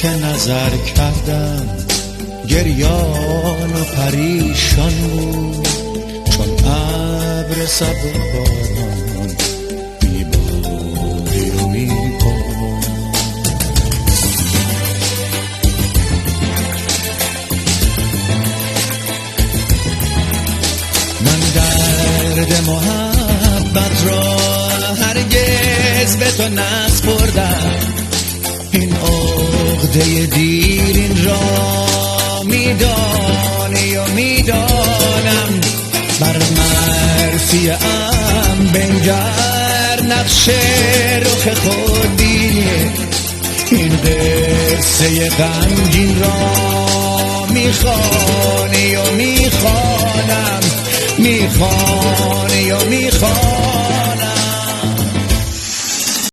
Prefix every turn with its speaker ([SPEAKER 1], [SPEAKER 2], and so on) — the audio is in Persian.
[SPEAKER 1] که نظر کردم گریان و پریشان بود، چون ابر صبر باران بیباری رو میکنم. من درد محبت را هرگز به تو نسپردم، این عقده دیرین را میدانی و میدانم. بر مرثیه ام بنگر نقش رخ خود بینی، این قصه غمگین را میخوانی و میخوانم، میخوانی و میخوانم.